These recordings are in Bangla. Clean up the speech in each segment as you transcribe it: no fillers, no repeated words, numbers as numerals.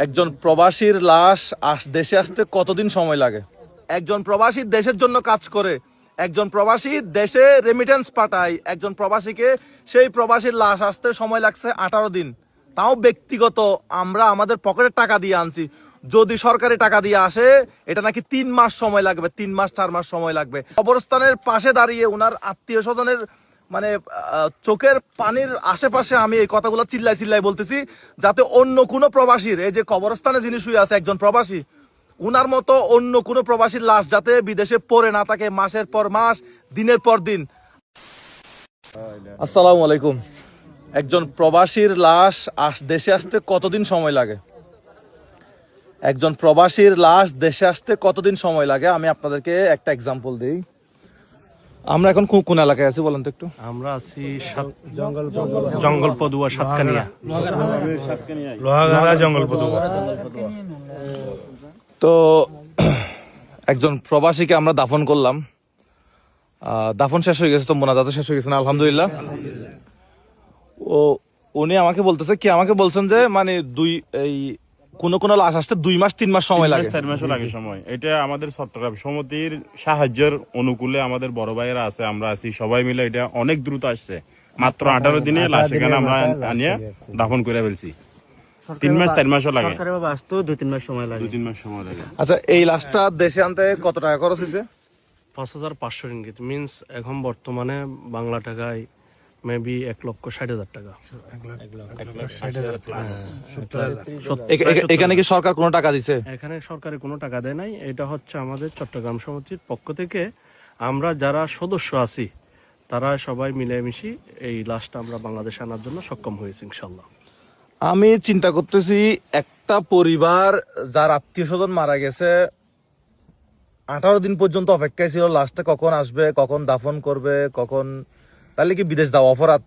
একজন প্রবাসীর লাশ দেশে আসতে কতদিন সময় লাগে? একজন প্রবাসী দেশের জন্য কাজ করে, একজন প্রবাসী দেশে রেমিটেন্স পাঠায়, একজন প্রবাসীকে সেই প্রবাসীর লাশ আসতে সময় লাগছে 18 দিন। তাও ব্যক্তিগত আমরা আমাদের পকেটের টাকা দিয়ে আনছি। যদি সরকারি টাকা দিয়ে আসে এটা নাকি 3 মাস সময় লাগবে, 3 মাস 4 মাস সময় লাগবে। কবরস্থানের পাশে দাঁড়িয়ে উনার আত্মীয় স্বজনের মানে চোখের পানির আশেপাশে আমি এই কথাগুলো চিল্লাই চিল্লাই বলতেছি, যাতে অন্য কোনো প্রবাসীর, এই যে কবরস্থানে যিনি শুয়ে আছে একজন প্রবাসী, উনার মতো অন্য কোনো প্রবাসীর লাশ যাতে বিদেশে পড়ে না থাকে মাসের পর মাস, দিনের পর দিন। আসসালামু আলাইকুম। একজন প্রবাসীর লাশ দেশে আসতে কতদিন সময় লাগে? একজন প্রবাসীর লাশ দেশে আসতে কতদিন সময় লাগে আমি আপনাদেরকে একটা এক্সাম্পল দিই। আমরা এখন কোন এলাকায় আছি বলেন তো একটু? আমরা আছি জঙ্গল পদুয়া সাতকানিয়া, লোহাগাড়া জঙ্গল পদুয়া। তো একজন প্রবাসীকে আমরা দাফন করলাম, দাফন শেষ হয়ে গেছে, তো মোনাজাত শেষ হয়ে গেছে না আলহামদুলিল্লাহ। ও উনি আমাকে বলছেন যে মানে কোন লাশ আসতে 2 মাস 3 মাস সময় লাগে, 4 মাসও লাগে সময়। এটা আমাদের চট্টগ্রাম সমিতির সাহায্যের অনুকূলে আমাদের বড় ভাইয়েরা আছে, আমরা আছি, সবাই মিলে এটা অনেক দ্রুত আসছে। মাত্র 18 দিনে লাশ এখানে আমরা আনিয়ে দাফন করে ফেলছি। 3 মাস 4 মাসও লাগে, 2-3 মাস সময় লাগে। 2-3 মাস সময় লাগে। আচ্ছা, এই লাশটা দেশে আনতে কত টাকা খরচ হয়েছে? 5500 রিঙ্গিত মিন্স এখন বর্তমানে বাংলা টাকায় মেবি 1,60,000 টাকা। এখানে কি সরকার কোনো টাকা দিছে? এখানে সরকারে কোনো টাকা দেয় নাই। এটা হচ্ছে আমাদের চট্টগ্রাম সমিতির পক্ষ থেকে আমরা যারা সদস্য আছি তারা সবাই মিলেমিশি এই লাশটা আমরা বাংলাদেশে আনার জন্য সক্ষম হয়েছি ইনশাল্লাহ। আমি চিন্তা করতেছি, একটা পরিবার যার আত্মীয় স্বজন মারা গেছে 18 দিন পর্যন্ত অপেক্ষায় ছিল লাশটা কখন আসবে, কখন দাফন করবে, কখন, তাহলে কি বিদেশ যাওয়া অপরাধ?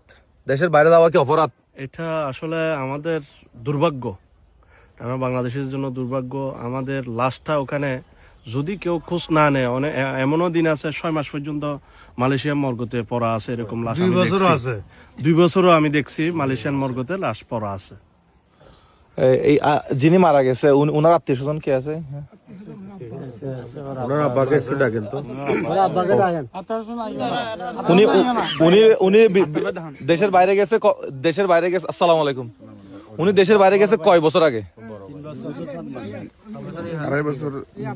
দেশের বাইরে যাওয়া কি অপরাধ? এটা আসলে আমাদের দুর্ভাগ্য, আমরা বাংলাদেশের জন্য দুর্ভাগ্য। আমাদের লাশটা ওখানে যদি কেউ খোঁজ না নেয়, অনেক এমনও দিন আছে 6 মাস পর্যন্ত মালয়েশিয়ার মর্গতে পড়া আছে, এরকম লাশ 2 বছরও আছে। 2 বছরও আমি দেখছি মালয়েশিয়ান মর্গতে লাশ পড়া আছে। এই যিনি মারা গেছে উনার আত্মীয় স্বজন কে আছে? উনি দেশের বাইরে গেছে আসসালামু আলাইকুম। উনি দেশের বাইরে গেছে কয় বছর আগে?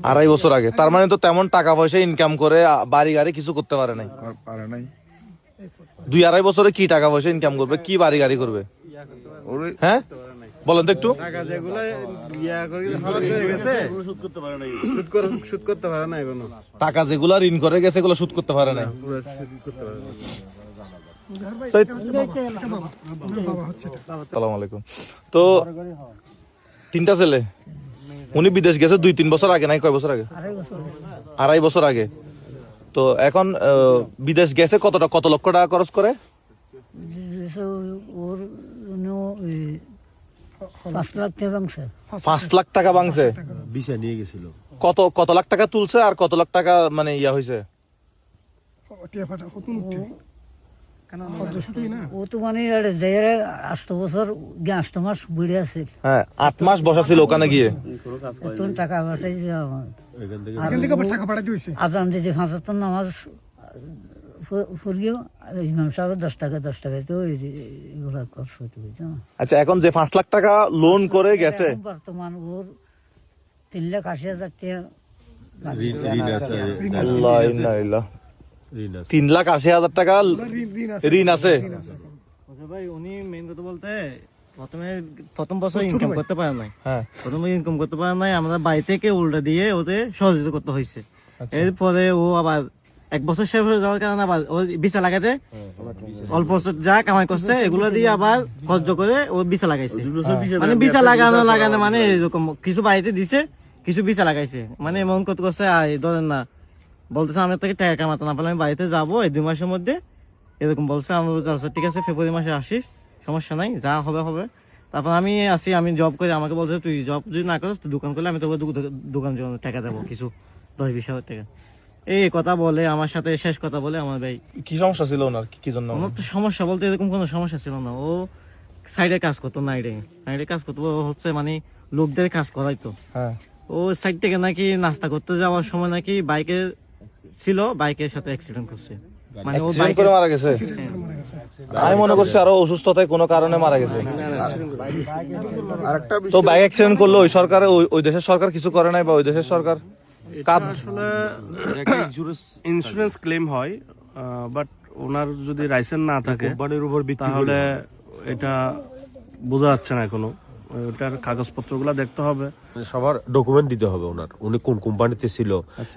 2.5 বছর আগে। তার মানে তো তেমন টাকা পয়সা ইনকাম করে বাড়ি গাড়ি কিছু করতে পারে নাই। 2-2.5 বছরে কি টাকা পয়সা ইনকাম করবে, কি বাড়ি গাড়ি করবে? হ্যাঁ বলেন তো একটু। টাকা যেগুলা ঋণ করে গেছে এগুলো শোধ করতে পারে নাই। আসসালামু আলাইকুম। তো 3টা ছেলে, উনি বিদেশ গেছে 2-3 বছর আগে, নাই কয় বছর আগে? 2.5 বছর আগে। তো এখন বিদেশ গেছে কত লক্ষ টাকা খরচ করে? 5 লাখ টাকা ভাঙছে। ভিসা নিয়ে গেছিল। কত লাখ টাকা তুলছে আর কত লাখ টাকা মানে ইয়া হয়েছে? ও তো মানে 8 বছর 8 মাস বুড়ে আছে। হ্যাঁ, 8 মাস বসা ছিল ওখানে গিয়ে। টাকা পাঠাই আজান দিতে 5 নামাজ ইমাম সাহেব 10 টাকা তো এগুলা খরচ হইতে হইতো না। আচ্ছা, এখন যে 5 লাখ টাকা লোন করে গেছে, বর্তমান ওর 3,80,000 টাকা 3,80,000 টাকা ঋণ আছে। ভাই উনি মেইন কথা বলতে প্রথম বছর ইনকাম করতে পারে নাই। হ্যাঁ, ইনকাম করতে পারে নাই, আমাদের বাড়ি থেকে উল্টা দিয়ে ওতে সহযোগিতা করতে হয়েছে। এরপরে ও আবার 1 বছর শেষ হয়ে যাওয়ার কারণে আবার ও বিছা লাগাতে অল্প যা কামাই করছে এগুলো দিয়ে আবার খরচ করে ও বিছা লাগাইছে। মানে বিছা লাগানো মানে এরকম কিছু বাড়িতে দিছে, কিছু বিছা লাগাইছে। মানে এমন কত করছে ধরেন না, বলতেছে আমি থেকে টাকা কামাতে না পারলে আমি বাড়িতে যাবো এই 2 মাসের মধ্যে, এরকম বলছে। আমি ঠিক আছে ফেব্রুয়ারি মাসে আসিস, সমস্যা নাই, যা হবে। তারপর আমি আসি, আমি জব করি, আমাকে বলছে তুই জব যদি না করিস তুই দোকান করলে আমি তোকে দোকান জন্য টাকা দেবো কিছু 10-20,000 টাকা। এই কথা বলে আমার সাথে শেষ কথা বলে আমার ভাই। কি সমস্যা ছিল ওনার? কি জন্য? আমার তো সমস্যা বলতে এরকম কোনো সমস্যা ছিল না। ও সাইডে কাজ করতো, নাইটে কাজ করতো, হচ্ছে মানে লোকদের কাজ করাইতো। হ্যাঁ ও সাইড থেকে নাকি নাস্তা করতে যাওয়ার সময় নাকি বাইকে ছিল, বাইকের সাথে অ্যাক্সিডেন্ট করছে। মানে ও অ্যাক্সিডেন্ট করে মারা গেছে। আমি মনে করছি আরো অসুস্থতায় কোনো কারণে মারা গেছে। আরেকটা তো বাইক অ্যাক্সিডেন্ট করলো ওই সরকার, ওই দেশের সরকার কিছু করে নাই, বা ওই দেশের সরকার কাঁদ আসলে ইন্স্যুরেন্স ক্লেম হয়, বাট ওনার যদি লাইসেন্স না থাকে তাহলে এটা বোঝা যাচ্ছে না এখনো। ওটার কাগজপত্রগুলো দেখতে হবে। সবার ডকুমেন্ট দিতে হবে ওনার, উনি কোন কোম্পানিতে ছিল,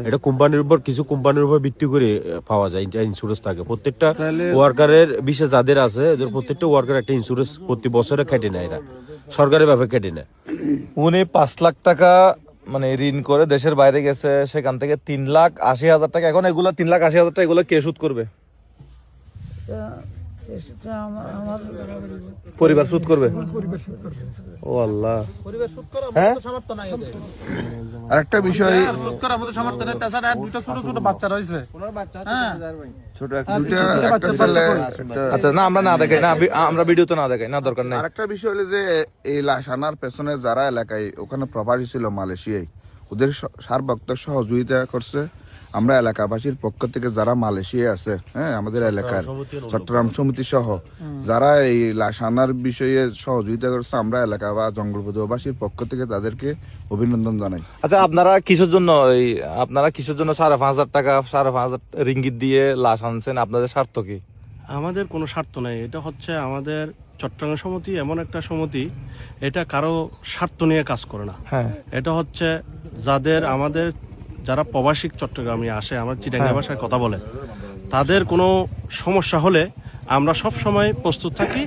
এটা কোম্পানির উপর, কিছু কোম্পানির উপর ভিত্তি করে পাওয়া যায় ইন্স্যুরেন্স থাকে। প্রত্যেকটা ওয়ার্কারের বিশেষ যাদের আছে এদের প্রত্যেকটা ওয়ার্কার একটা ইন্স্যুরেন্স প্রতি বছরে কেটে নেয়, এরা সরকারি ভাবে কেটে নেয়। উনি 5 লাখ টাকা মানে ঋণ করে দেশের বাইরে গেছে, সেখান থেকে 3,80,000 টাকা। এখন এগুলো 3,80,000 টাকা এগুলো কে শোধ করবে? আমার পরিবার শোধ করবে। ও আল্লাহ, হ্যাঁ আরেকটা বিষয়, ছোট একটা ছেলে, আচ্ছা না আমরা না দেখাই না, আমরা ভিডিওতে না দেখাই না, দরকার নেই। আরেকটা বিষয় হলো যে এই লাশ আনার পেছনে যারা এলাকায় ওখানে প্রবাসী ছিল মালয়েশিয়ায়, ওদের সার্বত্র সহযোগিতা করছে। আমরা এলাকাবাসীর পক্ষ থেকে যারা মালয়েশিয়া আছে, হ্যাঁ, আমাদের এলাকার চট্টগ্রাম সমিতি সহ যারা এই লাশ আনার বিষয়ে সহযোগিতা করছে, আমরা এলাকা বা জঙ্গলপদবাসীর পক্ষ থেকে তাদেরকে অভিনন্দন জানাই। আচ্ছা আপনারা কিসের জন্য 5,500 টাকা 5,500 রিঙ্গিত দিয়ে লাশ আনছেন? আপনাদের স্বার্থ কি? আমাদের কোনো স্বার্থ নেই। এটা হচ্ছে আমাদের চট্টগ্রাম সমিতি এমন একটা সমিতি, এটা কারো স্বার্থ নিয়ে কাজ করে না। হ্যাঁ এটা হচ্ছে আমাদের যারা প্রবাসী চট্টগ্রামে আসে, আমার চিটাঙ্গা ভাষায় কথা বলে, তাদের কোনো সমস্যা হলে আমরা সব সময় প্রস্তুত থাকি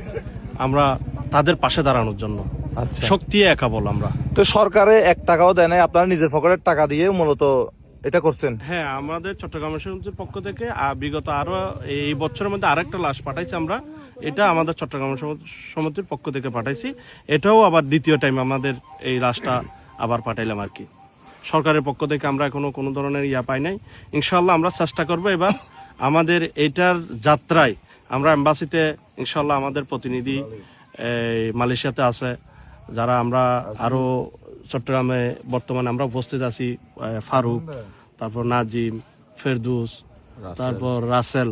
আমরা তাদের পাশে দাঁড়ানোর জন্য। আচ্ছা, শক্তি একা বল আমরা। তো সরকারে 1 টাকাও দেয় নাই, আপনারা নিজের পকেটের টাকা দিয়ে মূলত এটা করছেন? হ্যাঁ, আমাদের চট্টগ্রাম সমিতির পক্ষ থেকে বিগত আরো এই বছরের মধ্যে আরেকটা লাশ পাঠাইছি আমরা। এটা আমাদের চট্টগ্রাম সমিতির পক্ষ থেকে পাঠাইছি। এটাও আবার দ্বিতীয় টাইম আমাদের এই লাশটা আবার পাঠাইলাম আর কি। সরকারের পক্ষ থেকে আমরা এখনো কোনো ধরনের পাই নাই। ইনশাল্লাহ আমরা চেষ্টা করবো এবার আমাদের এইটার যাত্রায় আমরা এম্বাসিতে ইনশাল্লাহ আমাদের প্রতিনিধি মালয়েশিয়াতে আছে, যারা আমরা আরো চট্টগ্রামে বর্তমানে আমরা উপস্থিত আছি, ফারুক, তারপর নাজিম, ফেরদুস, তারপর রাসেল,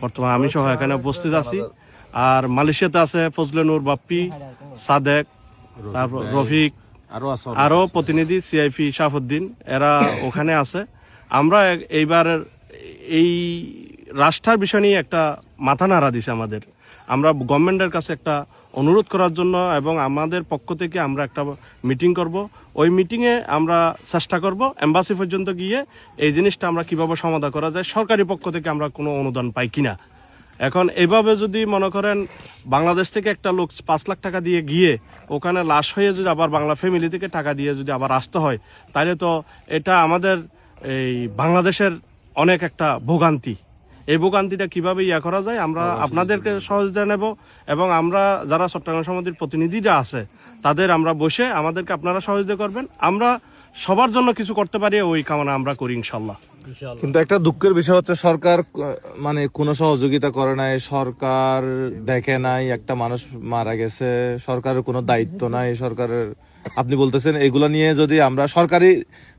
বর্তমানে আমি সহ এখানে উপস্থিত আছি। আর মালয়েশিয়াতে আছে ফজলে নূর, বাপ্পি, সাদেক, তারপর রফিক, আরো প্রতিনিধি সিআইপি শাফুদ্দিন, এরা ওখানে আছে। আমরা এইবার এই রাষ্ট্রের বিষয় নিয়ে একটা মাথা নাড়া দিছে আমাদের। আমরা গভর্নমেন্টের কাছে একটা অনুরোধ করার জন্য, এবং আমাদের পক্ষ থেকে আমরা একটা মিটিং করব। ওই মিটিংয়ে আমরা চেষ্টা করব এম্বাসি পর্যন্ত গিয়ে এই জিনিসটা আমরা কিভাবে সমাধান করা যায়, সরকারি পক্ষ থেকে আমরা কোনো অনুদান পাই কিনা। এখন এইভাবে যদি মনে করেন বাংলাদেশ থেকে একটা লোক 5 লাখ টাকা দিয়ে গিয়ে ওখানে লাশ হয়ে যদি আবার বাংলা ফ্যামিলি থেকে টাকা দিয়ে যদি আবার আসতে হয়, তাহলে তো এটা আমাদের এই বাংলাদেশের অনেক একটা ভোগান্তি। এই ভোগান্তিটা কিভাবে করা যায় আমরা আপনাদেরকে সহযোগিতা নেব, এবং আমরা যারা চট্টগ্রাম সমিতির প্রতিনিধিরা আছে তাদের আমরা বসে আমাদেরকে আপনারা সহযোগিতা করবেন। আমরা সবার জন্য কিছু করতে পারি ওই কামনা আমরা করি ইনশাল্লাহ। কিন্তু একটা দুঃখের বিষয় হচ্ছে সরকার মানে কোনো সহযোগিতা করে নাই, সরকার দেখে নাই, একটা মানুষ মারা গেছে, সরকারের কোনো দায়িত্ব নাই। সরকারের আপনি বলতেছেন এগুলা নিয়ে যদি আমরা সরকারি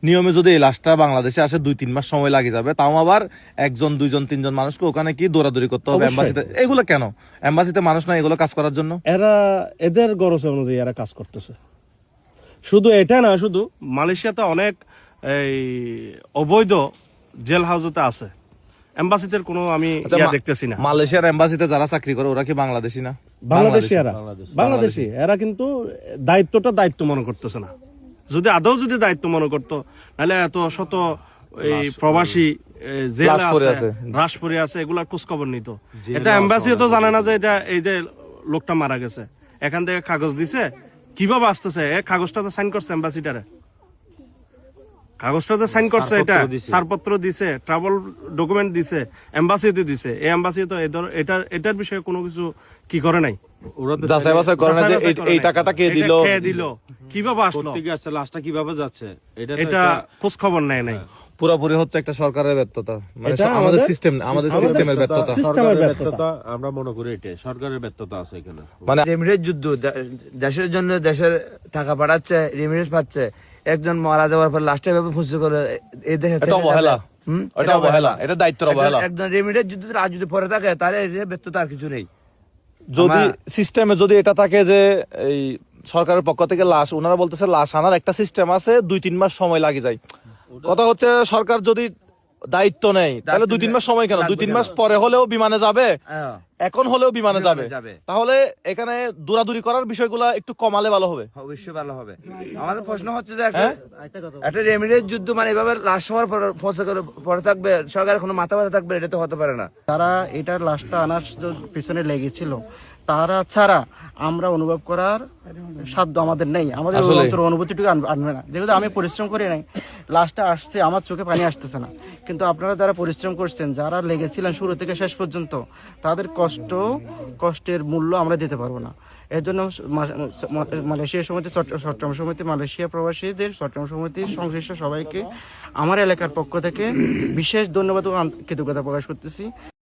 নিয়মে যদি এই লাশটা বাংলাদেশে আসে 2-3 মাস সময় লাগে যাবে, তাও আবার 1, 2, 3 মানুষকে ওখানে কি দৌড়াদৌড়ি করতে হবে এম্বাসিতে। এগুলো কেন? এম্বাসিতে মানুষ নাই এগুলো কাজ করার জন্য? এদের গরজ অনুযায়ী এরা কাজ করতেছে। শুধু এটা না, শুধু মালয়েশিয়াতে অনেক এই অবৈধ জেল হাউসতে আছে, এম্বাসিতে কোনো আমি দেখতেছি না। মালয়েশিয়ার এম্বাসিতে যারা চাকরি করে ওরা কি বাংলাদেশি না? বাংলাদেশি এরা কিন্তু দায়িত্ব মনে করতেছে না। যদি আদৌ যদি দায়িত্ব মনে করতো, নাহলে এত শত এই প্রবাসী জেলে আছে, হ্রাস পড়ে আছে, এগুলার খোঁজ খবর নিত। এটা এম্বাসি তো জানে না যে এটা এই যে লোকটা মারা গেছে, এখান থেকে কাগজ দিছে, কিভাবে আসতেছে, কাগজটাতে সাইন করছে এম্বাসিডারে, কাগজটাতে সাইন করছে, এটা ছাড়পত্র দিছে, ট্রাভেল ডকুমেন্ট দিছে, এম্বাসিতে দিছে। এই এম্বাসি তো এটার বিষয়ে কোনো কিছু কি করে নাই, যাচাই বাছাই করে না যে এই টাকাটা কে দিল, কিভাবে আসলো, লাশটা কিভাবে যাচ্ছে, এটা খোঁজ খবর নেয় নাই। পুরোপুরি হচ্ছে একটা সরকারের ব্যর্থতা, মানে এটা আমাদের আমাদের সিস্টেমের ব্যর্থতা। সিস্টেমের সরকারের ব্যর্থতা। আমরা মনে করি এটা সরকারের ব্যর্থতা আছে এখানে। মানে রেমিডেন্স যুদ্ধ দেশের জন্য দেশের টাকা পাঠাচ্ছে, রেমিডেন্স পাচ্ছে, একজন মারা যাওয়ার পর লাস্টে ভাবে ফুসে করে এই দেশে এটা অবহেলা, এটা অবহেলা, এটা দায়িত্বের অবহেলা। একজন রেমিডেন্স যুদ্ধ আর যদি পরে থাকে তাহলে এর ব্যর্থতা আর কিছু নেই। যদি সিস্টেমে যদি এটা থাকে যে এই সরকারের পক্ষ থেকে লাশ, ওনারা বলতেছে লাশ আনার একটা সিস্টেম আছে, 2-3 মাস সময় লাগে যায়। কথা হচ্ছে সরকার যদি দায়িত্ব নেয় তাহলে 2-3 মাস সময় কেন, 2-3 মাস পরে হলেও বিমানে যাবে, হ্যাঁ, এখন হলেও বিমানে যাবে। যাবে। তাহলে এখানে দৌড়াদৌড়ি করার বিষয়গুলো একটু কমালে ভালো হবে। অবশ্যই ভালো হবে। আমাদের প্রশ্ন হচ্ছে যে একটা রেমিডেন্স যুদ্ধ মানে এভাবে লাশ হওয়ার পর ফসে করে পরে থাকবে, সরকারের কোনো মাথা ব্যথা থাকবে, এটা তো হতে পারে না। তারা এটার লাশটা আনার পিছনে লেগেছিল, তারা ছাড়া আমরা অনুভব করার সাধ্য আমাদের নেই, আমাদের আসলে। অন্তর অনুভূতিটুকু আনবে না। যেহেতু আমি পরিশ্রম করি নাই, লাশটা আসছে, আমার চোখে পানি আসতেছে না, কিন্তু আপনারা যারা পরিশ্রম করছেন, যারা লেগেছিলেন শুরু থেকে শেষ পর্যন্ত, তাদের কষ্টের মূল্য আমরা দিতে পারবো না। এর জন্য মালয়েশিয়া সমিতি, চট্টগ্রাম সমিতি, মালয়েশিয়া প্রবাসীদের চট্টগ্রাম সমিতির সংশ্লিষ্ট সবাইকে আমার এলাকার পক্ষ থেকে বিশেষ ধন্যবাদ ও কৃতজ্ঞতা প্রকাশ করতেছি।